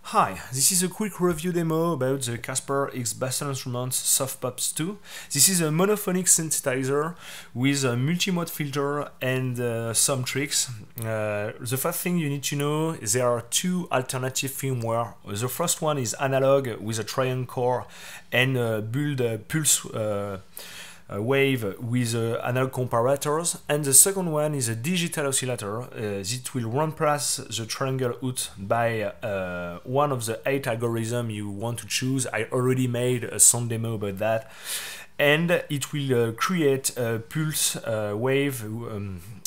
Hi, this is a quick review demo about the Casper X Bastle Soft pop2. This is a monophonic synthesizer with a multi-mode filter and some tricks. The first thing you need to know is there are two alternative firmware. The first one is analog with a triangle core and build pulse wave with analog comparators, and the second one is a digital oscillator. It will run past the triangle out by one of the 8 algorithms you want to choose. I already made a sound demo about that, and it will create a pulse wave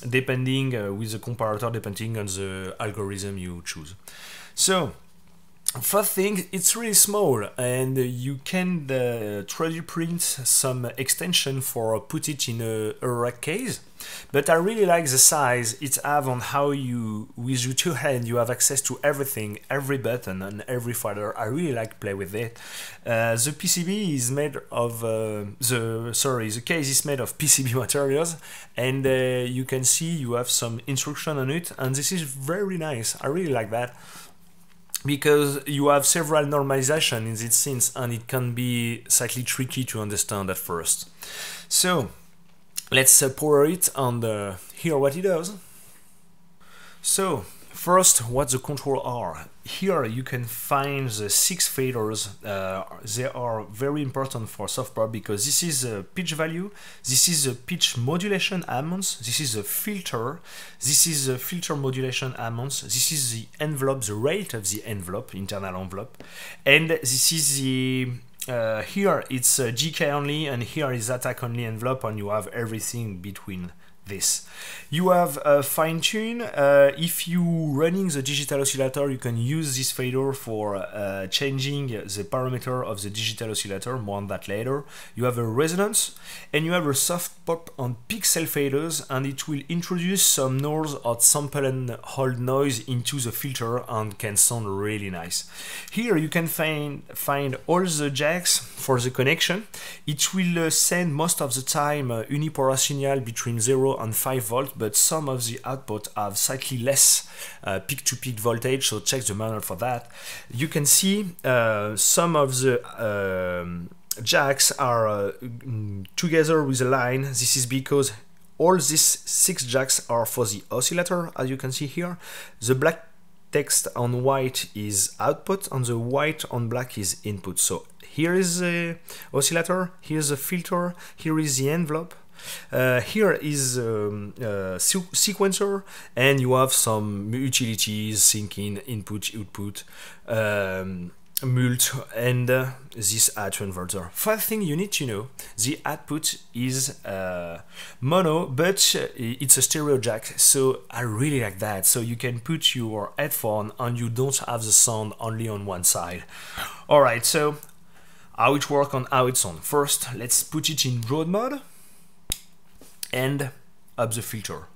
depending with the comparator depending on the algorithm you choose. So first thing, it's really small, and you can 3D print some extension for put it in a rack case. But I really like the size it have on how you, with your two hands, you have access to everything, every button and every fader. I really like play with it. The PCB is made of the case is made of PCB materials, and you can see you have some instruction on it, and this is very nice. I really like that, because you have several normalization in this sense, and it can be slightly tricky to understand at first. So let's power it and hear what it does. So first, what the controls are. Here you can find the 6 faders. They are very important for soft pop because this is a pitch value, this is a pitch modulation amounts, this is a filter, this is a filter modulation amounts, this is the envelope, the rate of the envelope, internal envelope, and this is the here it's GK only, and here is attack only envelope, and you have everything between this. You have a fine tune. If you running the digital oscillator, you can use this fader for changing the parameter of the digital oscillator. More on that later. You have a resonance, and you have a soft pop on pixel faders, and it will introduce some noise or sample and hold noise into the filter and can sound really nice. Here you can find all the jacks for the connection. It will send most of the time unipolar signal between 0 and 5 volts, but some of the output have slightly less peak-to-peak voltage, so check the manual for that. You can see some of the jacks are together with a line. This is because all these 6 jacks are for the oscillator, as you can see here. The black text on white is output, and the white on black is input. So here is the oscillator, here is the filter, here is the envelope. Here is sequencer, and you have some utilities, syncing, input, output, mult, and this add to inverter. First thing you need to know, the output is mono, but it's a stereo jack, so I really like that. So you can put your headphone and you don't have the sound only on one side. Alright, so how it works and how it sounds. First, let's put it in broad mode and up the filter.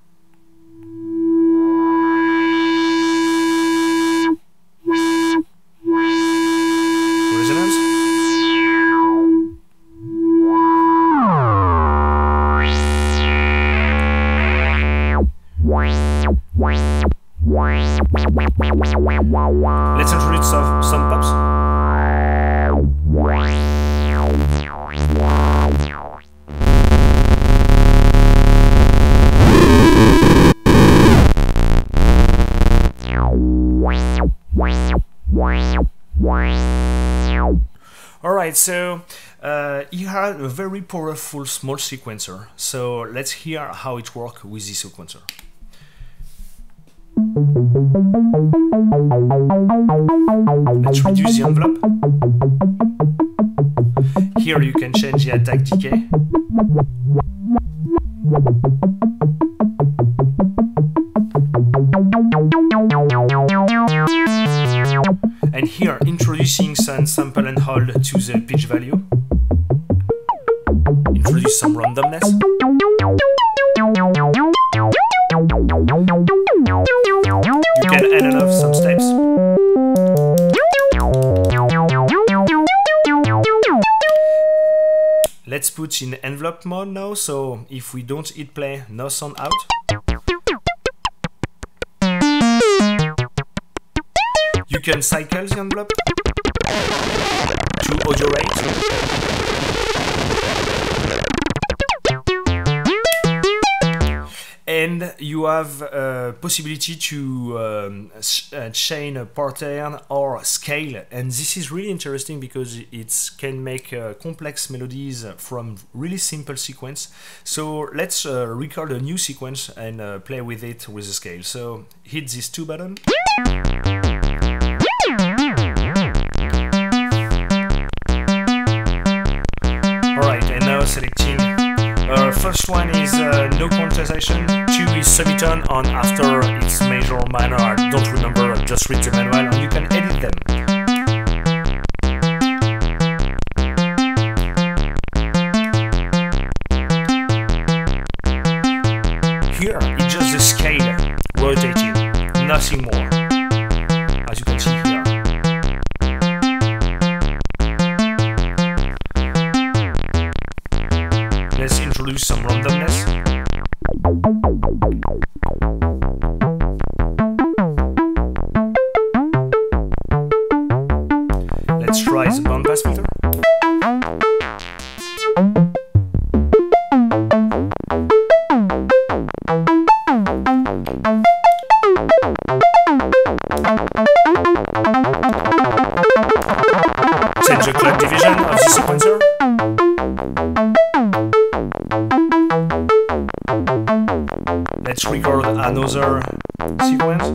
Resonance. Let's introduce some pops. Alright, so you have a very powerful small sequencer, so let's hear how it works with this sequencer. Let's reduce the envelope. Here you can change the attack decay. And here, introducing some sample and hold to the pitch value. Introduce some randomness. You can add enough some steps. Let's put in envelope mode now, so if we don't hit play, no sound out. You can cycle the envelope to audio rate. And you have a possibility to chain a pattern or scale, and this is really interesting because it can make complex melodies from really simple sequence. So let's record a new sequence and play with it with the scale. So hit these two buttons. Alright, and now selecting. First one is no quantization, 2 is semitone, and after it's major or minor, I don't remember, just read the manual and you can edit them. Here, it's just the scale rotating, nothing more, as you can see here. Let's introduce some randomness. Let's try the bandpass filter. Change the clock division of the sequencer. Let's record another sequence.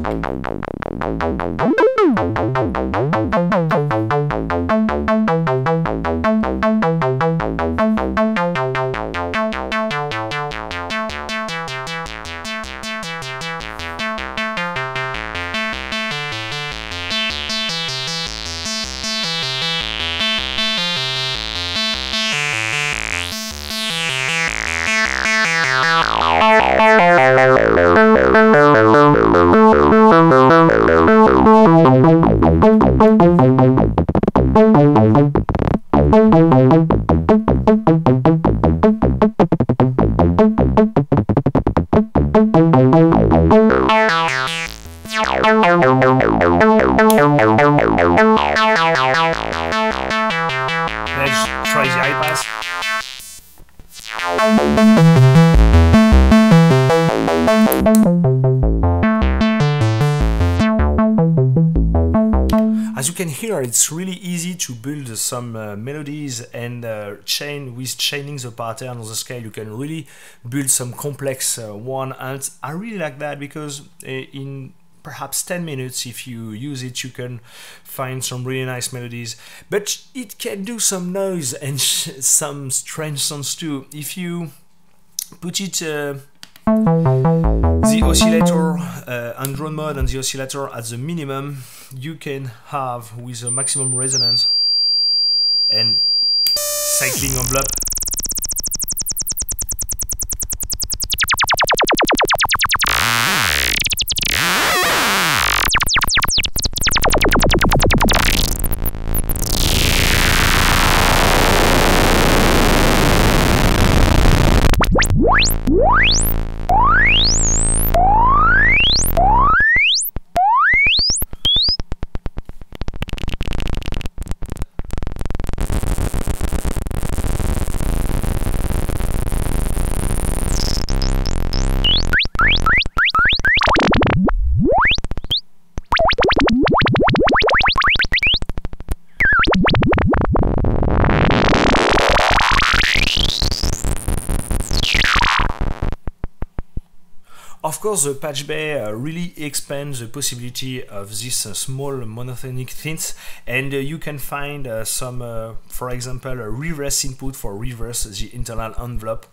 Let's try the high pass. As you can hear, it's really easy to build some melodies and chain with chaining the pattern on the scale. You can really build some complex one, and I really like that because in perhaps 10 minutes, if you use it, you can find some really nice melodies, but it can do some noise and some strange sounds too. If you put it the oscillator and drone mode and the oscillator at the minimum, you can have with a maximum resonance and cycling envelope. Of course, the patch bay really expands the possibility of this small monophonic synth, and you can find some, for example, a reverse input for reverse the internal envelope,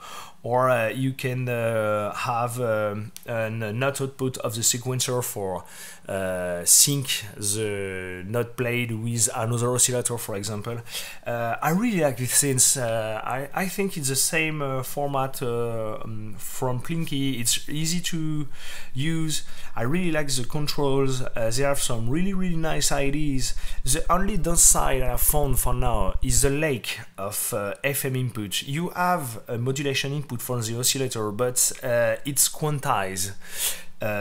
or you can have a note output of the sequencer for sync the note played with another oscillator, for example. I really like this synth. I think it's the same format from Plinky. It's easy to use. I really like the controls. They have some really nice ideas. The only downside I have found for now is the lack of FM input. You have a modulation input from the oscillator, but it's quantized.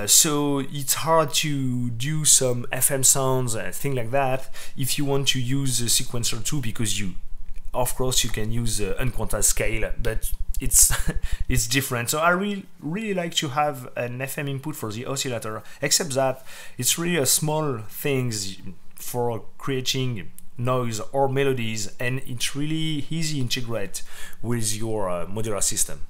So it's hard to do some FM sounds, things like that, if you want to use the sequencer too, because of course, you can use unquantized scale, but it's it's different. So I really like to have an FM input for the oscillator, except that it's really a small things for creating noise or melodies, and it's really easy to integrate with your modular system.